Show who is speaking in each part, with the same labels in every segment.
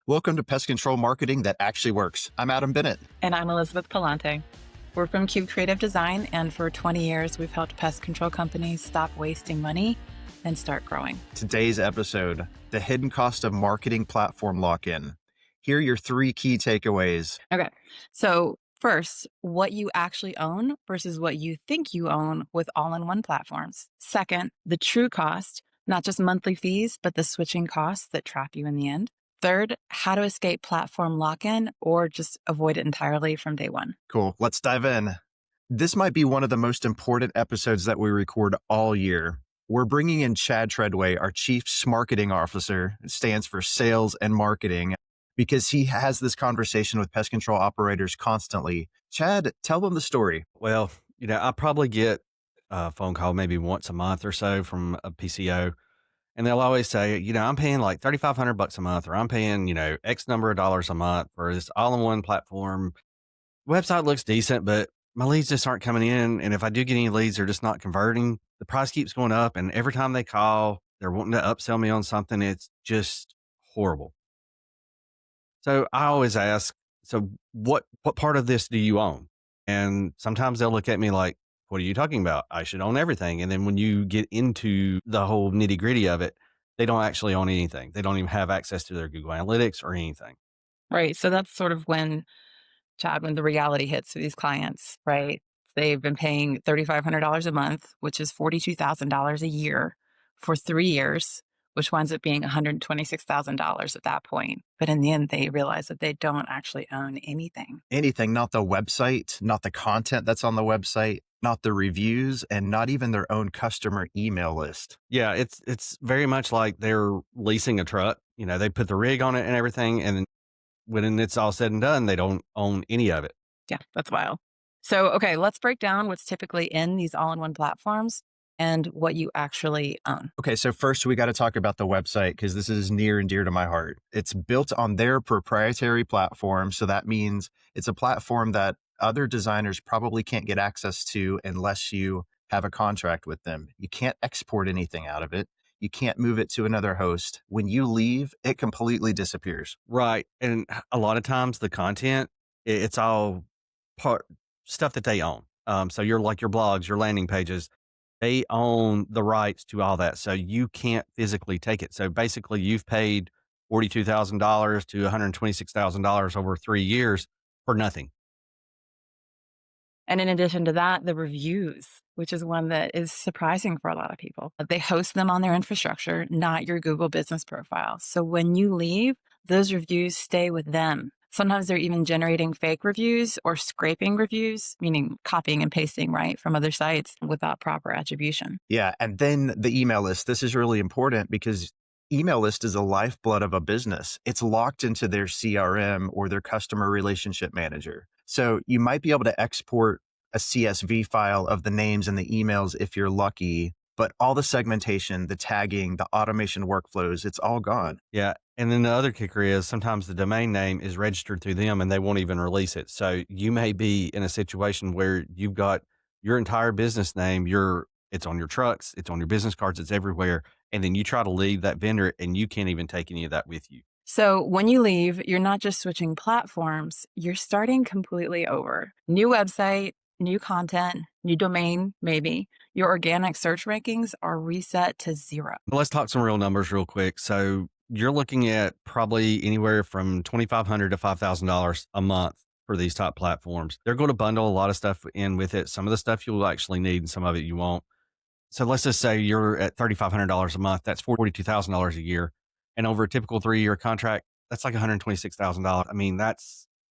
Speaker 1: Welcome to Pest Control Marketing that actually works. I'm Adam Bennett.
Speaker 2: And I'm Elisabeth Pallante. We're from Cube Creative Design, and for 20 years, we've helped pest control companies stop wasting money and start growing.
Speaker 1: Today's episode, the hidden cost of marketing platform lock-in. Here are your 3 key takeaways.
Speaker 2: Okay, so first, what you actually own versus what you think you own with all-in-one platforms. Second, the true cost, not just monthly fees, but the switching costs that trap you in the end. Third, how to escape platform lock-in or just avoid it entirely from day one.
Speaker 1: Cool. Let's dive in. This might be one of the most important episodes that we record all year. We're bringing in Chad Treadway, our Chief Marketing Officer. It stands for Sales and Marketing, because he has this conversation with pest control operators constantly. Chad, tell them the story.
Speaker 3: Well, I probably get a phone call maybe once a month or so from a PCO, and they'll always say, I'm paying like $3,500 a month, or I'm paying, X number of dollars a month for this all-in-one platform. Website looks decent, but my leads just aren't coming in. And if I do get any leads, they're just not converting. The price keeps going up, and every time they call, they're wanting to upsell me on something. It's just horrible. So I always ask, so what part of this do you own? And sometimes they'll look at me like, what are you talking about? I should own everything. And then when you get into the whole nitty gritty of it, they don't actually own anything. They don't even have access to their Google Analytics or anything.
Speaker 2: Right. So that's sort of when, Chad, when the reality hits for these clients, right? They've been paying $3,500 a month, which is $42,000 a year for 3 years, which winds up being $126,000 at that point. But in the end, they realize that they don't actually own anything.
Speaker 1: Anything, not the website, not the content that's on the website, not the reviews, and not even their own customer email list.
Speaker 3: Yeah, it's very much like they're leasing a truck. They put the rig on it and everything, and when it's all said and done, they don't own any of it.
Speaker 2: Yeah, that's wild. So, okay, let's break down what's typically in these all-in-one platforms and what you actually own.
Speaker 1: Okay, so first we got to talk about the website, because this is near and dear to my heart. It's built on their proprietary platform. So that means it's a platform that other designers probably can't get access to unless you have a contract with them. You can't export anything out of it. You can't move it to another host. When you leave, it completely disappears.
Speaker 3: Right. And a lot of times the content, it's all part stuff that they own. So you're like your blogs, your landing pages, they own the rights to all that. So you can't physically take it. So basically you've paid $42,000 to $126,000 over 3 years for nothing.
Speaker 2: And in addition to that, the reviews, which is one that is surprising for a lot of people. They host them on their infrastructure, not your Google business profile. So when you leave, those reviews stay with them. Sometimes they're even generating fake reviews or scraping reviews, meaning copying and pasting, right, from other sites without proper attribution.
Speaker 1: Yeah. And then the email list. This is really important, because email list is the lifeblood of a business. It's locked into their CRM or their customer relationship manager. So you might be able to export a CSV file of the names and the emails if you're lucky, but all the segmentation, the tagging, the automation workflows, it's all gone.
Speaker 3: Yeah. And then the other kicker is sometimes the domain name is registered through them and they won't even release it. So you may be in a situation where you've got your entire business name, it's on your trucks, it's on your business cards, it's everywhere. And then you try to leave that vendor and you can't even take any of that with you.
Speaker 2: So when you leave, you're not just switching platforms, you're starting completely over. New website, new content, new domain, maybe. Your organic search rankings are reset to 0.
Speaker 3: But let's talk some real numbers real quick. So you're looking at probably anywhere from $2,500 to $5,000 a month for these top platforms. They're going to bundle a lot of stuff in with it. Some of the stuff you'll actually need and some of it you won't. So let's just say you're at $3,500 a month. That's $42,000 a year. And over a typical 3-year contract, that's like $126,000. I mean,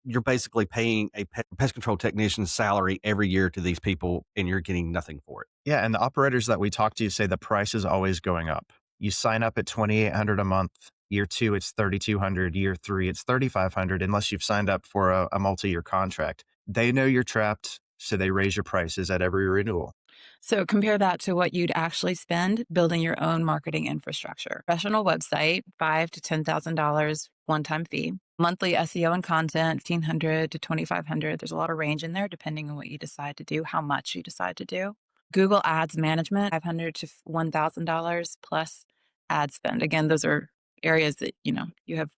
Speaker 3: you're basically paying a pest control technician's salary every year to these people, and you're getting nothing for it.
Speaker 1: Yeah. And the operators that we talk to say the price is always going up. You sign up at $2,800 a month. Year 2, it's $3,200. Year 3, it's $3,500, unless you've signed up for a multi-year contract. They know you're trapped, so they raise your prices at every renewal.
Speaker 2: So compare that to what you'd actually spend building your own marketing infrastructure. Professional website, $5,000 to $10,000 one-time fee. Monthly SEO and content, $1,500 to $2,500. There's a lot of range in there depending on what you decide to do, how much you decide to do. Google Ads management, $500 to $1,000 plus ad spend. Again, those are areas that you have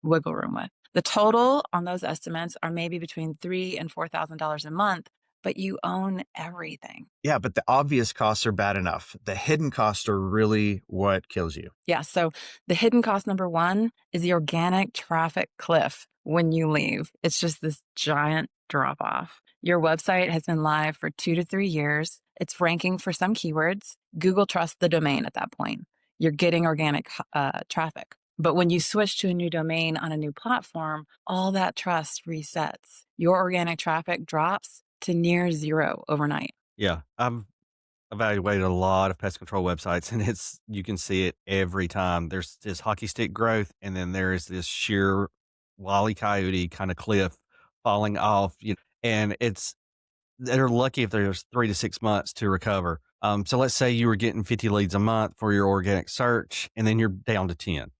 Speaker 2: wiggle room with. The total on those estimates are maybe between $3,000 and $4,000 a month, but you own everything.
Speaker 1: Yeah, but the obvious costs are bad enough. The hidden costs are really what kills you.
Speaker 2: Yeah, so the hidden cost number one is the organic traffic cliff when you leave. It's just this giant drop off. Your website has been live for 2 to 3 years. It's ranking for some keywords. Google trusts the domain at that point. You're getting organic traffic. But when you switch to a new domain on a new platform, all that trust resets. Your organic traffic drops to near zero overnight.
Speaker 3: Yeah, I've evaluated a lot of pest control websites, and you can see it every time. There's this hockey stick growth, and then there's this sheer wily coyote kind of cliff falling off. And they're lucky if there's 3 to 6 months to recover. So let's say you were getting 50 leads a month for your organic search, and then you're down to 10.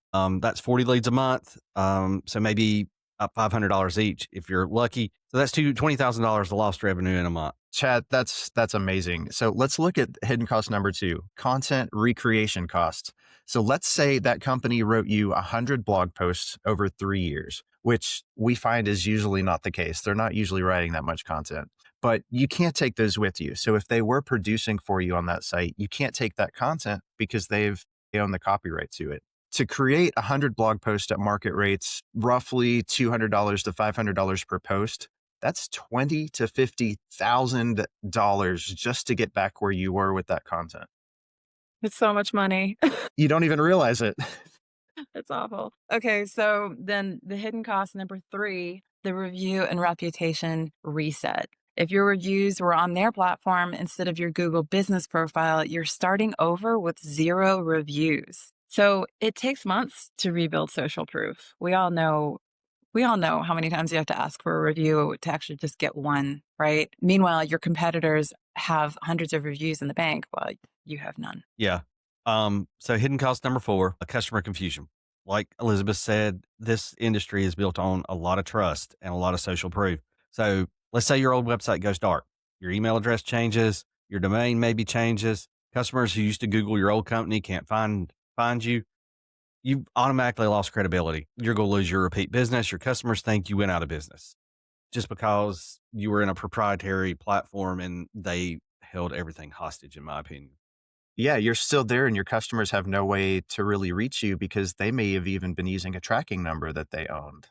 Speaker 3: That's 40 leads a month. So maybe $500 each if you're lucky. So that's $20,000 of lost revenue in a month.
Speaker 1: Chad, that's amazing. So let's look at hidden cost number two, content recreation costs. So let's say that company wrote you 100 blog posts over 3 years, which we find is usually not the case. They're not usually writing that much content, but you can't take those with you. So if they were producing for you on that site, you can't take that content because they own the copyright to it. To create 100 blog posts at market rates, roughly $200 to $500 per post, that's $20,000 to $50,000 just to get back where you were with that content.
Speaker 2: It's so much money.
Speaker 1: You don't even realize it.
Speaker 2: It's awful. Okay, so then the hidden cost number three, the review and reputation reset. If your reviews were on their platform instead of your Google business profile, you're starting over with 0 reviews. So it takes months to rebuild social proof. We all know how many times you have to ask for a review to actually just get one, right? Meanwhile, your competitors have hundreds of reviews in the bank while you have none.
Speaker 3: Yeah. So hidden cost number four, a customer confusion. Like Elizabeth said, this industry is built on a lot of trust and a lot of social proof. So let's say your old website goes dark. Your email address changes, your domain maybe changes. Customers who used to Google your old company can't find you. You've automatically lost credibility. You're going to lose your repeat business. Your customers think you went out of business just because you were in a proprietary platform and they held everything hostage, in my opinion.
Speaker 1: Yeah, you're still there and your customers have no way to really reach you because they may have even been using a tracking number that they owned.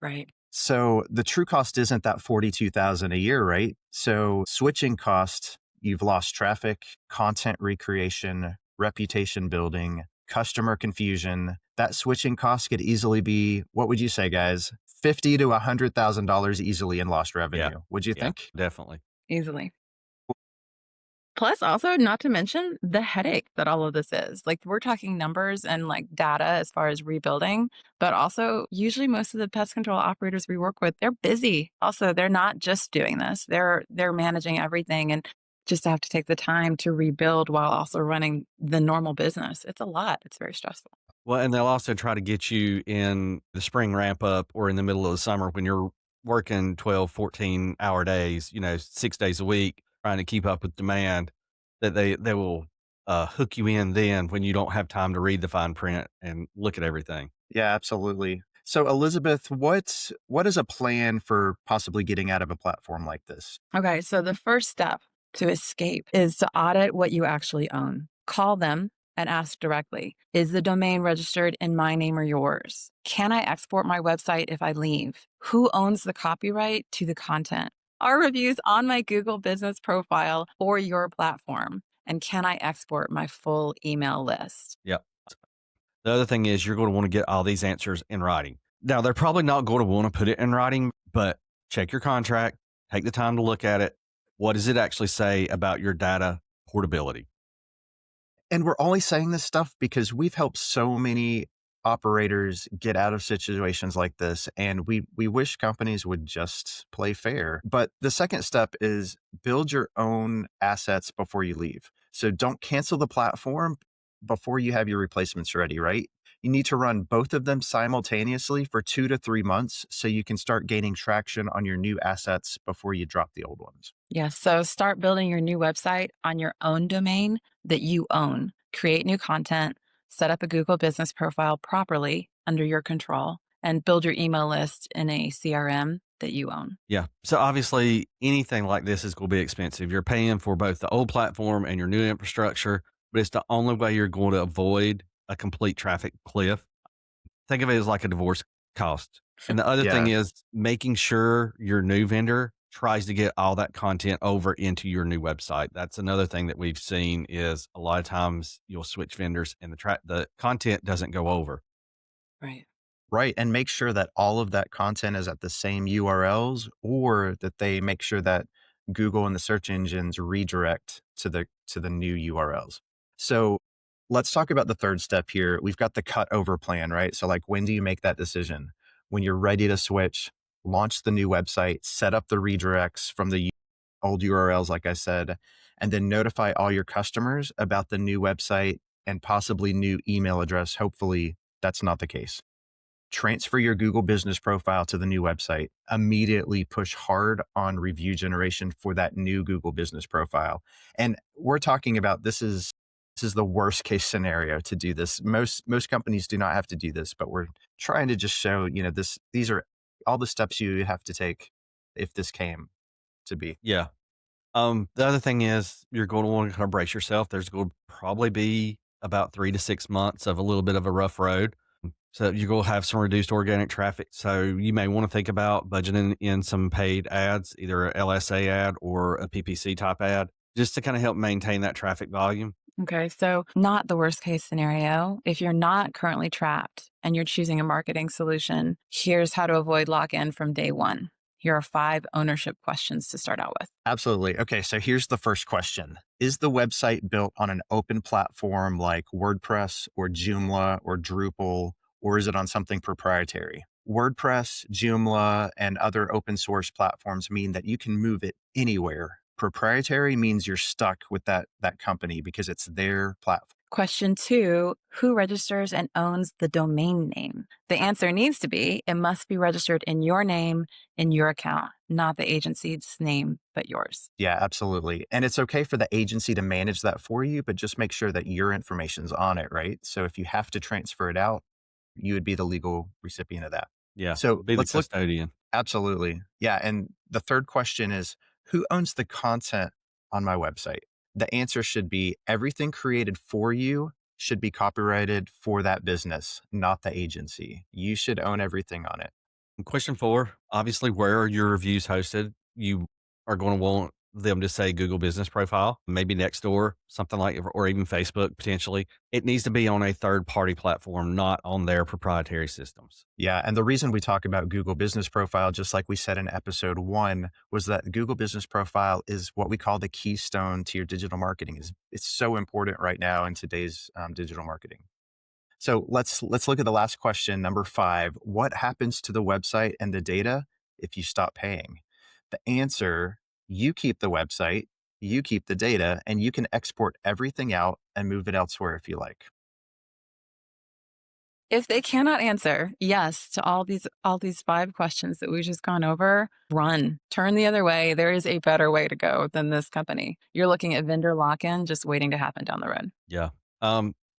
Speaker 2: Right.
Speaker 1: So the true cost isn't that 42,000 a year, right? So switching cost, you've lost traffic, content recreation, reputation building, customer confusion. That switching cost could easily be, what would you say, guys? $50,000 to $100,000 easily in lost revenue. Would you
Speaker 3: Yeah,
Speaker 1: think?
Speaker 3: definitely.
Speaker 2: Easily. Plus, also, not to mention the headache that all of this is. Like, we're talking numbers and like data as far as rebuilding, but also, usually, most of the pest control operators we work with, they're busy. Also, they're not just doing this; they're managing everything, and just have to take the time to rebuild while also running the normal business. It's a lot. It's very stressful.
Speaker 3: Well, and they'll also try to get you in the spring ramp up or in the middle of the summer when you're working 12, 14-hour days, 6 days a week, trying to keep up with demand, that they will hook you in then when you don't have time to read the fine print and look at everything.
Speaker 1: Yeah, absolutely. So, Elizabeth, what is a plan for possibly getting out of a platform like this?
Speaker 2: Okay, so the first step to escape is to audit what you actually own. Call them and ask directly, is the domain registered in my name or yours? Can I export my website if I leave? Who owns the copyright to the content? Are reviews on my Google business profile or your platform? And can I export my full email list?
Speaker 3: Yeah. The other thing is you're going to want to get all these answers in writing. Now, they're probably not going to want to put it in writing, but check your contract, take the time to look at it. What does it actually say about your data portability?
Speaker 1: And we're only saying this stuff because we've helped so many operators get out of situations like this. And we wish companies would just play fair. But the second step is build your own assets before you leave. So don't cancel the platform before you have your replacements ready, right? You need to run both of them simultaneously for 2 to 3 months so you can start gaining traction on your new assets before you drop the old ones.
Speaker 2: Yes. So start building your new website on your own domain that you own. Create new content, set up a Google business profile properly under your control, and build your email list in a CRM that you own.
Speaker 3: Yeah. So obviously, anything like this is going to be expensive. You're paying for both the old platform and your new infrastructure, but it's the only way you're going to avoid a complete traffic cliff. Think of it as like a divorce cost. And the other thing
Speaker 1: Yeah.
Speaker 3: is making sure your new vendor tries to get all that content over into your new website. That's another thing that we've seen is a lot of times you'll switch vendors and the content doesn't go over.
Speaker 2: Right.
Speaker 1: Right, and make sure that all of that content is at the same URLs, or that they make sure that Google and the search engines redirect to the new URLs. So, let's talk about the third step here. We've got the cut over plan, right? So, like, when do you make that decision? When you're ready to switch, launch the new website, set up the redirects from the old URLs, like I said, and then notify all your customers about the new website and possibly new email address. Hopefully, that's not the case. Transfer your Google business profile to the new website. Immediately push hard on review generation for that new Google business profile. And we're talking about this is the worst case scenario to do this. Most companies do not have to do this, but we're trying to just show, these are all the steps you have to take if this came to be.
Speaker 3: Yeah. The other thing is you're going to want to kind of brace yourself. There's going to probably be about 3 to 6 months of a little bit of a rough road. So you're going to have some reduced organic traffic. So you may want to think about budgeting in some paid ads, either a LSA ad or a PPC type ad, just to kind of help maintain that traffic volume.
Speaker 2: Okay, so not the worst case scenario. If you're not currently trapped and you're choosing a marketing solution, here's how to avoid lock in from day one. Here are 5 ownership questions to start out with.
Speaker 1: Absolutely. Okay, so here's the first question. Is the website built on an open platform like WordPress or Joomla or Drupal, or is it on something proprietary? WordPress, Joomla, and other open source platforms mean that you can move it anywhere. Proprietary means you're stuck with that company because it's their platform.
Speaker 2: Question 2, who registers and owns the domain name? The answer needs to be, it must be registered in your name, in your account, not the agency's name, but yours.
Speaker 1: Yeah, absolutely. And it's okay for the agency to manage that for you, but just make sure that your information's on it, right? So if you have to transfer it out, you would be the legal recipient of that.
Speaker 3: Yeah.
Speaker 1: So
Speaker 3: Be the
Speaker 1: let's look.
Speaker 3: custodian.
Speaker 1: Absolutely. Yeah. And the third question is, who owns the content on my website? The answer should be everything created for you should be copyrighted for that business, not the agency. You should own everything on it.
Speaker 3: And question 4, obviously, where are your reviews hosted? You are going to want them to say Google Business Profile, maybe Nextdoor, something like, or even Facebook potentially. It needs to be on a third party platform, not on their proprietary systems.
Speaker 1: Yeah. And the reason we talk about Google Business Profile, just like we said in episode 1, was that Google Business Profile is what we call the keystone to your digital marketing. It's so important right now in today's digital marketing. So let's look at the last question, number 5. What happens to the website and the data if you stop paying? The answer, you keep the website, you keep the data, and you can export everything out and move it elsewhere if you like.
Speaker 2: If they cannot answer yes to all these 5 questions that we've just gone over, run. Turn the other way. There is a better way to go than this company. You're looking at vendor lock-in just waiting to happen down the road.
Speaker 3: Yeah.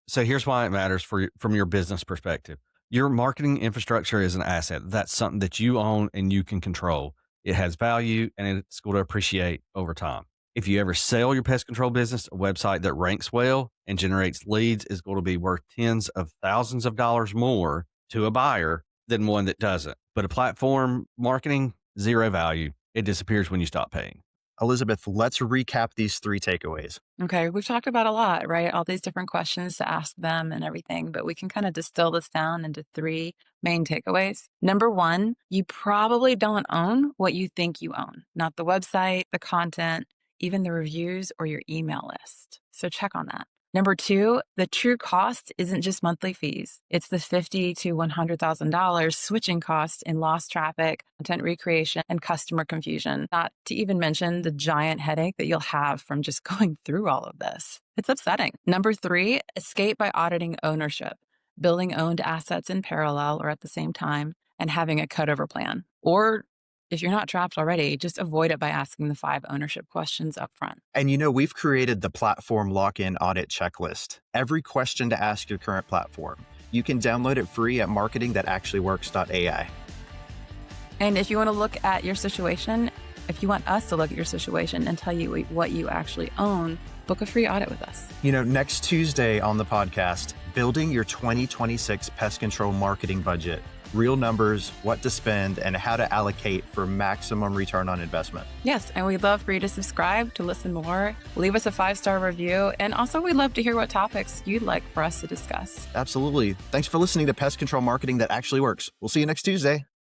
Speaker 3: So here's why it matters from your business perspective. Your marketing infrastructure is an asset. That's something that you own and you can control. It has value and it's going to appreciate over time. If you ever sell your pest control business, a website that ranks well and generates leads is going to be worth tens of thousands of dollars more to a buyer than one that doesn't. But a platform marketing, zero value. It disappears when you stop paying.
Speaker 1: Elisabeth, let's recap these 3 takeaways.
Speaker 2: Okay, we've talked about a lot, right? All these different questions to ask them and everything, but we can kind of distill this down into 3 main takeaways. Number 1, you probably don't own what you think you own, not the website, the content, even the reviews or your email list. So check on that. Number 2, the true cost isn't just monthly fees. It's the $50,000 to $100,000 switching cost in lost traffic, content recreation, and customer confusion. Not to even mention the giant headache that you'll have from just going through all of this. It's upsetting. Number 3, escape by auditing ownership, building owned assets in parallel or at the same time, and having a cutover plan. Or if you're not trapped already, just avoid it by asking the 5 ownership questions up front.
Speaker 1: And we've created the platform lock-in audit checklist. Every question to ask your current platform. You can download it free at marketingthatactuallyworks.ai.
Speaker 2: And if you want to look at your situation, if you want us to look at your situation and tell you what you actually own, book a free audit with us.
Speaker 1: Next Tuesday on the podcast, building your 2026 pest control marketing budget. Real numbers, what to spend, and how to allocate for maximum return on investment.
Speaker 2: Yes, and we'd love for you to subscribe to listen more. Leave us a 5-star review. And also, we'd love to hear what topics you'd like for us to discuss.
Speaker 1: Absolutely. Thanks for listening to Pest Control Marketing That Actually Works. We'll see you next Tuesday.